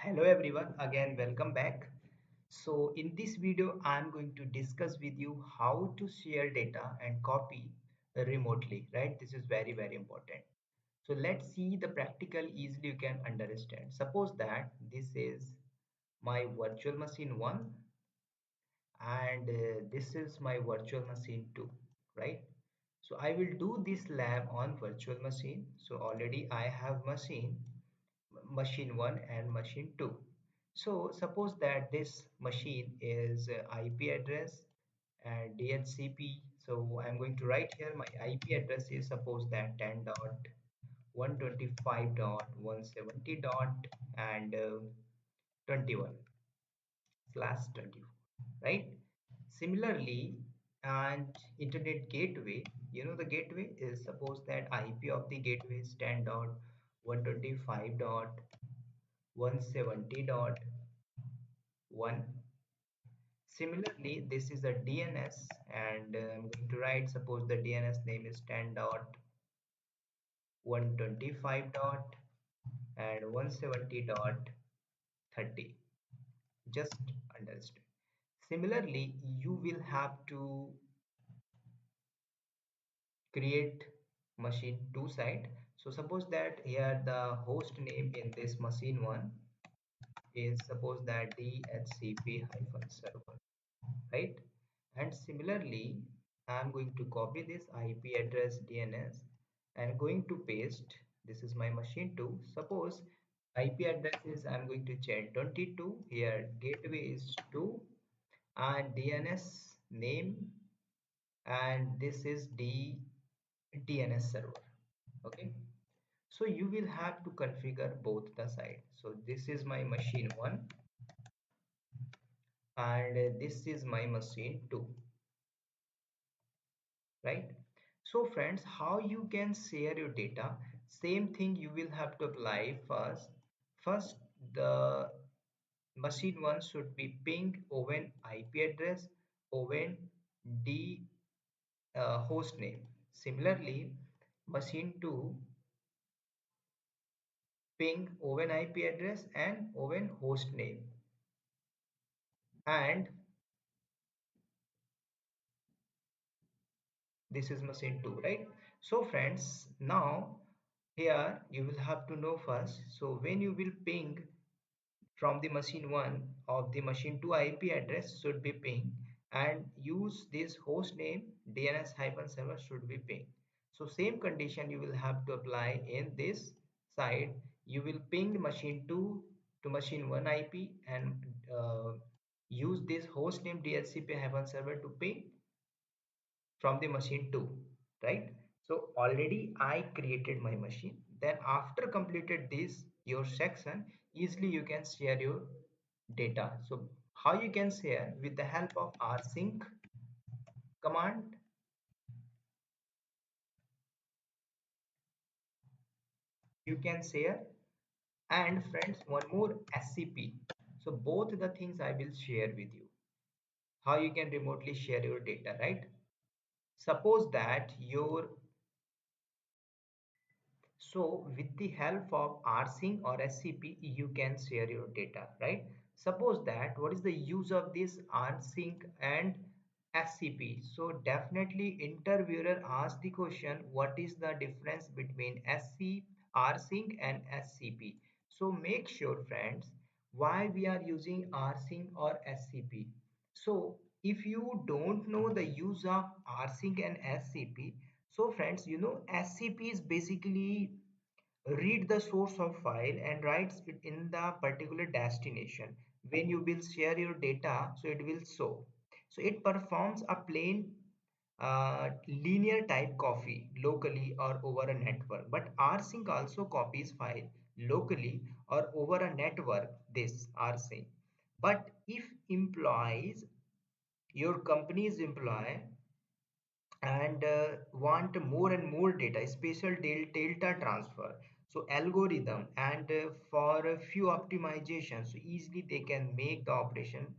Hello everyone, again welcome back. So in this video, I'm going to discuss with you how to share data and copy remotely, right? This is very important. So let's see the practical easily you can understand. Suppose that this is my virtual machine 1 and this is my virtual machine 2, right? So I will do this lab on virtual machine. So already I have machine 1 and machine 2. So suppose that this machine is IP address and DHCP. So I'm going to write here my IP address is suppose that 10.125.170 dot and 21/24, right? Similarly, and internet gateway, the gateway is suppose that IP of the gateway is 10.125.170.1. Similarly, this is a DNS and I'm going to write suppose the DNS name is 10.125 dot and 170.30. Just understand. Similarly, you will have to create machine 2 side. So suppose that here the host name in this machine 1 is suppose that DHCP-server, right? And similarly, I'm going to copy this IP address DNS and going to paste. This is my machine 2. Suppose IP address is I'm going to check 22. Here gateway is 2 and DNS name, and this is DNS server. Okay. So you will have to configure both the side. So this is my machine 1 and this is my machine 2, right? So friends, how you can share your data? Same thing you will have to apply first. The machine 1 should be ping owen IP address, owen d host name. Similarly, machine 2 ping owen IP address and owen host name. And this is machine 2, right? So friends, now here you will have to know first. So when you will ping from the machine 1 of the machine 2, IP address should be ping and use this host name DNS-server should be ping. So same condition you will have to apply in this side. You will ping machine 2 to machine 1 IP and use this host name DHCP-server to ping from the machine 2, right? So already I created my machine. Then after completed this your section, easily you can share your data. So how you can share? With the help of rsync command, you can share. And friends, one more, scp. So both the things I will share with you, how you can remotely share your data, right? Suppose that your So with the help of rsync or scp, you can share your data, right? Suppose that what is the use of this rsync and scp? So definitely interviewer asks the question, what is the difference between rsync and scp? So make sure friends, why we are using rsync or scp. So if you don't know the use of rsync and scp, so friends, scp is basically read the source of file and writes it in the particular destination. When you will share your data, so it will show. So it performs a plain linear type copy locally or over a network. But rsync also copies file locally or over a network. This rsync. But if employees, your company's employee and want more and more data, special delta transfer, so algorithm and for a few optimizations, so easily they can make the operation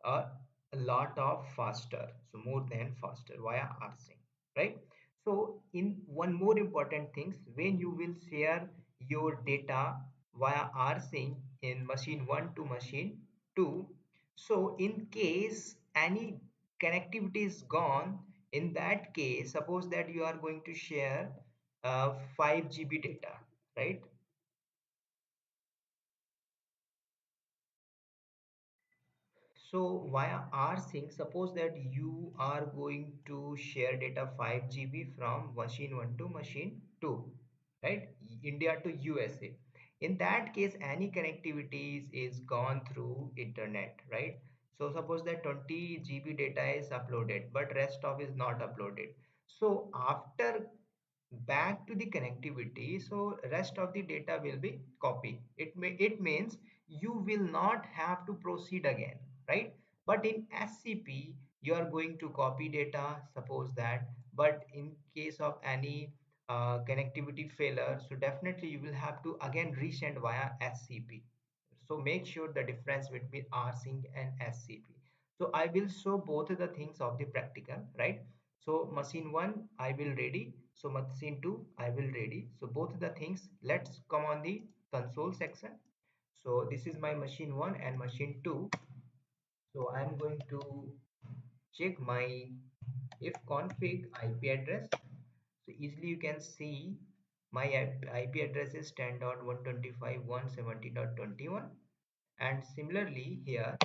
uh, a lot of faster, so more than faster via rsync, right? So in one more important things, when you will share your data via rsync in machine 1 to machine 2. So in case any connectivity is gone, in that case, suppose that you are going to share 5 GB data, right? So via rsync, suppose that you are going to share data 5 GB from machine 1 to machine 2, right? India to USA. In that case, any connectivity is gone through internet, right? So suppose that 20 GB data is uploaded, but rest of is not uploaded. So after back to the connectivity, so rest of the data will be copied. It means you will not have to proceed again, right? But in scp you are going to copy data, suppose that, but in case of any connectivity failure, so definitely you will have to again resend via scp. So make sure the difference between rsync and scp. So I will show both of the things of the practical, right? So machine 1 I will ready, so machine 2 I will ready. So both of the things, let's come on the console section. So this is my machine 1 and machine 2. So I'm going to check my if config IP address. So easily you can see my IP address is 10.125.170.21, and similarly here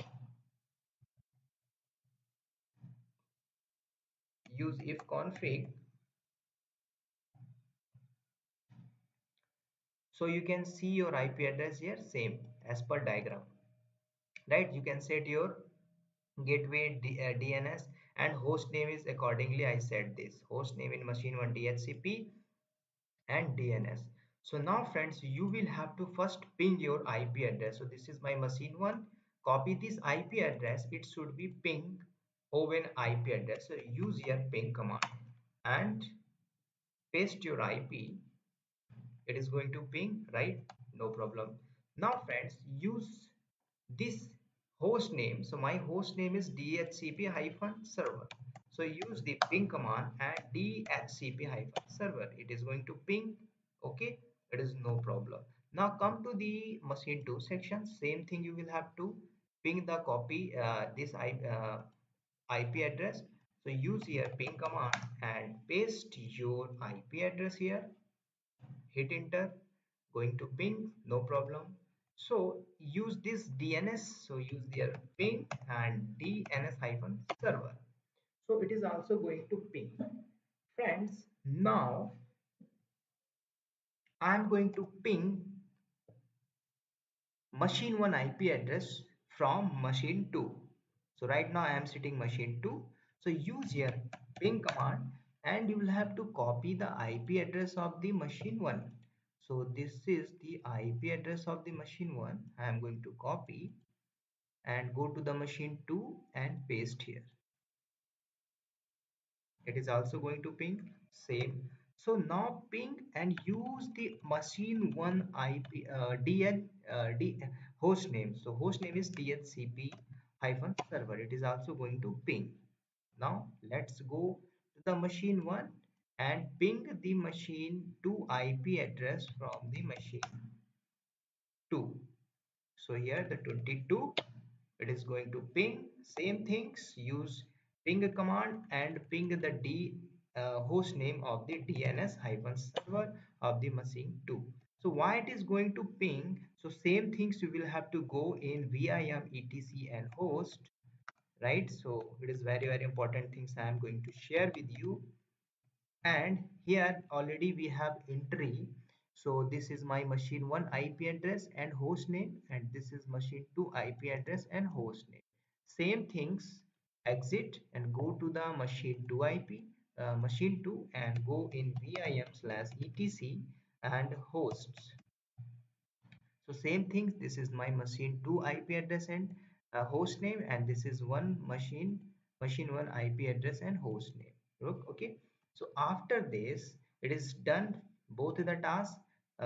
use if config. So you can see your IP address here same as per diagram, right? You can set your gateway DNS, and host name is accordingly I set this host name in machine 1 DHCP and DNS. So now friends, you will have to first ping your IP address. So this is my machine 1, copy this IP address, it should be ping oven IP address. So use your ping command and paste your IP, it is going to ping, right? No problem. Now friends, use this host name. So my host name is dhcp-server. So use the ping command and dhcp-server, it is going to ping. Okay, it is no problem. Now come to the machine 2 section, same thing, you will have to ping the copy IP address. So use here ping command and paste your IP address here, hit enter, going to ping, no problem. So use this DNS, so use their ping and DNS hyphen server, so it is also going to ping. Friends, now I am going to ping machine 1 IP address from machine 2. So right now I am sitting machine 2. So use here ping command and you will have to copy the IP address of the machine 1. So this is the IP address of the machine 1. I am going to copy and go to the machine 2 and paste here. It is also going to ping same. So now ping and use the machine 1 IP D host name. So host name is dhcp hyphen server, it is also going to ping. Now let's go to the machine 1 and ping the machine 2 IP address from the machine 2. So here the 22, it is going to ping same things, use ping command and ping the host name of the DNS hyphen server of the machine 2. So why it is going to ping? So same things you will have to go in VIM etc and host, right? So it is very important things I am going to share with you. And here already we have entry. So this is my machine 1 IP address and host name, and this is machine 2 IP address and host name. Same things, exit and go to the machine 2 IP, machine 2, and go in VIM/etc and hosts. So same things, this is my machine 2 IP address and host name, and this is one machine 1 IP address and host name. Look, okay. So after this, it is done both the tasks,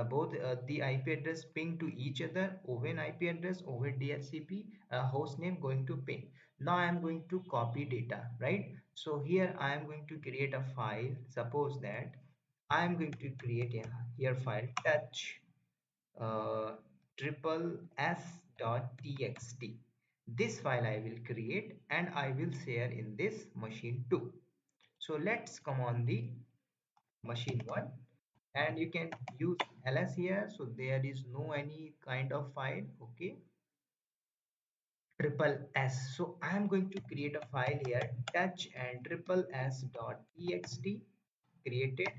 both the IP address ping to each other, oven IP address, oven DHCP, host name going to ping. Now I am going to copy data, right? So here I am going to create a file. Suppose that I am going to create a here file touch triple s dot txt. This file I will create and I will share in this machine 2. So let's come on the machine 1 and you can use ls here, so there is no any kind of file. Okay, triple s, so I am going to create a file here, touch and triple s dot txt. Created,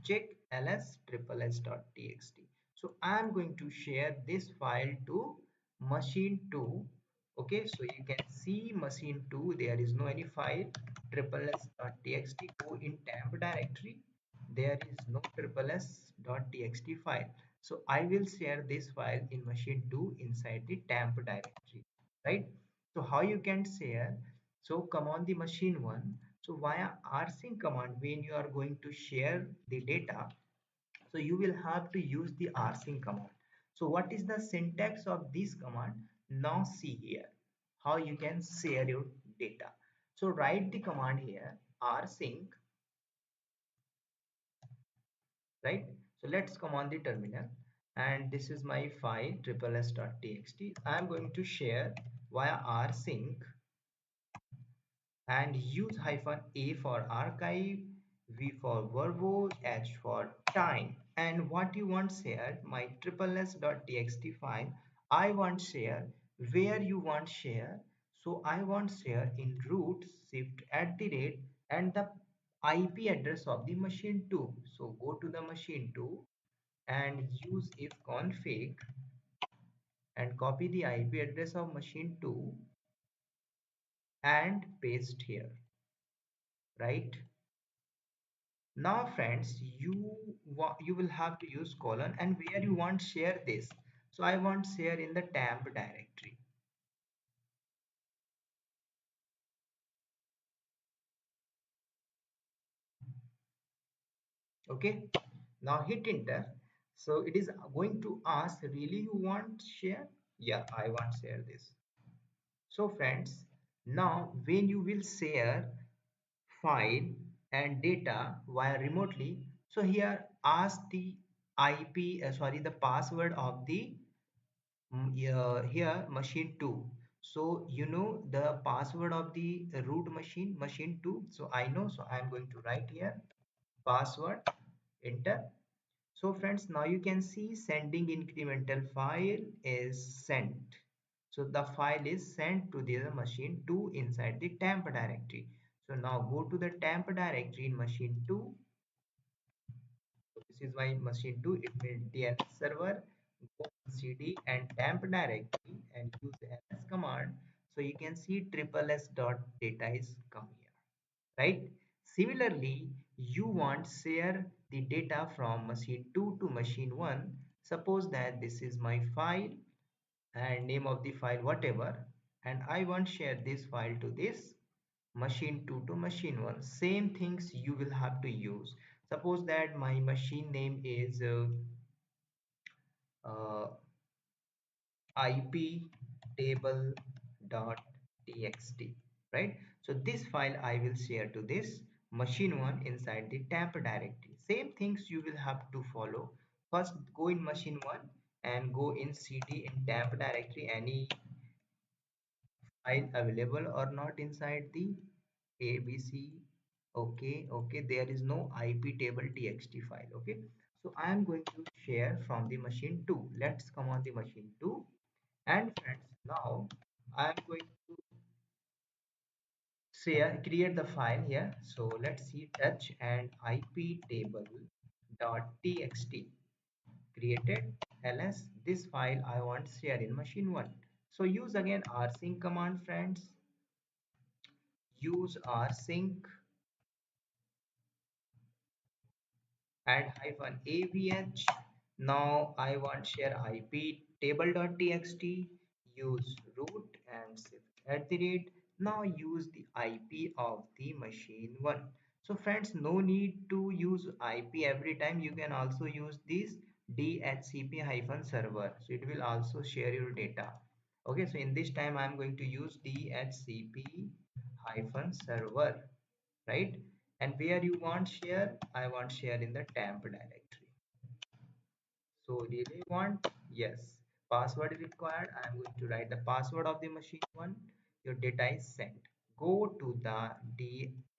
check ls triple s dot txt. So I am going to share this file to machine 2. Okay, so you can see machine 2 there is no any file triple s dot txt. Go in temp directory, there is no triple s dot txt file. So I will share this file in machine 2 inside the temp directory, right? So how you can share? So come on the machine 1. So via rsync command, when you are going to share the data, so you will have to use the rsync command. So what is the syntax of this command? Now see here how you can share your data. So write the command here rsync, right? So let's come on the terminal and this is my file triple s.txt. I am going to share via rsync and use hyphen a for archive, v for verbose, h for time. And what you want share, my triple s.txt file, I want share where you want share. So I want share in root shift at the rate and the IP address of the machine 2. So go to the machine 2 and use if config and copy the IP address of machine 2 and paste here, right? Now friends, you will have to use colon and where you want share this. So I want share in the temp directory. Okay. Now hit enter. So it is going to ask, really you want share? Yeah, I want share this. So friends, now when you will share file and data via remotely, so here ask the IP, sorry, the password of the yeah, here machine 2. So you know the password of the root machine 2. So I know, so I'm going to write here password, enter. So friends, now you can see sending incremental file is sent. So the file is sent to the machine 2 inside the temp directory. So now go to the temp directory in machine 2. So this is my machine 2. It will DNS server. Go cd and temp directory and use ls command. So you can see triple s dot data is come here, right? Similarly, you want share the data from machine 2 to machine 1. Suppose that this is my file and name of the file whatever, and I want share this file to this machine 2 to machine 1. Same things you will have to use. Suppose that my machine name is uh, ip table.txt, right? So this file I will share to this machine 1 inside the temp directory. Same things you will have to follow. First go in machine 1 and go in cd in temp directory any file available or not inside the abc. Okay, there is no ip table txt file. Okay, so I am going to share from the machine 2. Let's come on the machine 2. And friends, now I am going to share, create the file here. So let's see touch and ip table dot txt. Created ls. This file I want share in machine 1. So use again rsync command friends. Use rsync and hyphen avh. Now I want share ip table.txt. Use root and shift at the rate. Now use the IP of the machine 1. So friends, no need to use IP every time. You can also use this dhcp hyphen server. So it will also share your data. Okay, so in this time I'm going to use dhcp hyphen server, right? And where you want share, I want share in the temp directory. So really want, yes. Password is required. I'm going to write the password of the machine one. Your data is sent. Go to the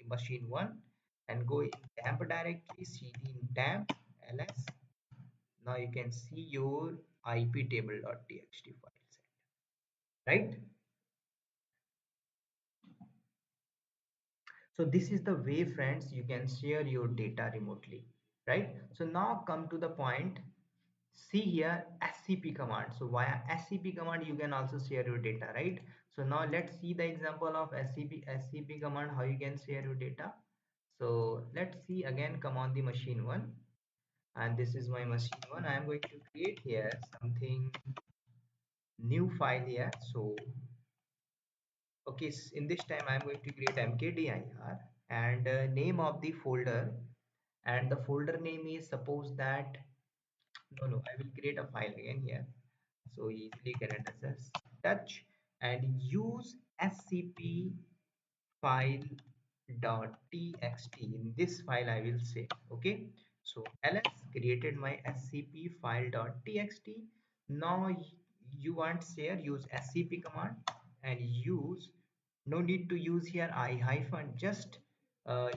machine one and go in temp directory, cd in temp ls. Now you can see your ip table.txt file set, right? So this is the way, friends, you can share your data remotely, right? So now come to the point. See here scp command. So via scp command you can also share your data, right? So now let's see the example of scp command, how you can share your data. So let's see again, come on the machine one, and this is my machine one. I am going to create here something new file here. So okay, in this time I'm going to create mkdir and name of the folder, and the folder name is, suppose that, no, I will create a file again here, so easily can access touch and use scp file dot txt. In this file I will say, okay, so ls created my scp file dot txt. Now you want share, use scp command and use, no need to use here I hyphen, just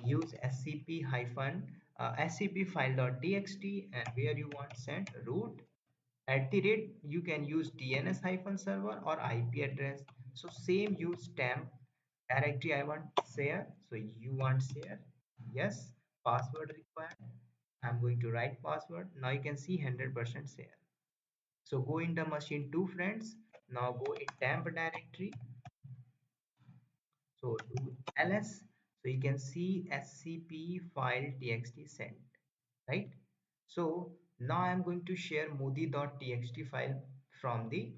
use scp hyphen scp file dot txt, and where you want send root at the rate, you can use dns hyphen server or ip address. So same, use temp directory I want share, so you want share, yes. Password required, I'm going to write password. Now you can see 100% share. So go in the machine 2, friends. Now go in temp directory, so do ls, so you can see scp file txt sent, right? So now I'm going to share modi.txt file from the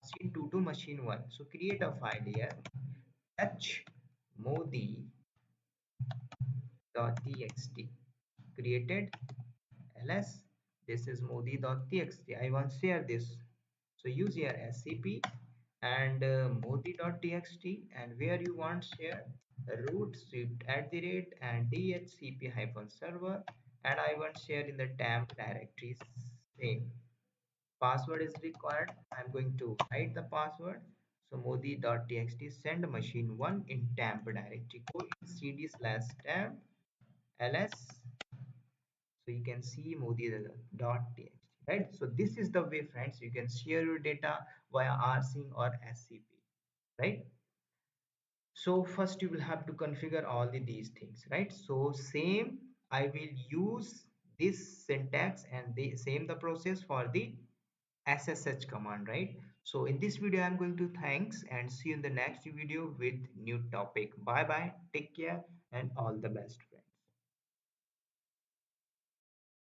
machine 2 to machine 1. So create a file here, touch modi.txt, created ls, this is modi.txt, I want to share this. So use here scp and modi.txt, and where you want share root script at the rate and dhcp hyphen server, and I want share in the temp directory same. Password is required. I'm going to write the password. So modi.txt send machine 1 in temp directory. Go in cd slash temp ls. So you can see modi.txt, right? So this is the way, friends, you can share your data via rsync or scp, right? So first you will have to configure all these things, right? So same, I will use this syntax and the same the process for the ssh command, right? So in this video I'm going to thanks and see you in the next video with new topic. Bye bye, take care, and all the best.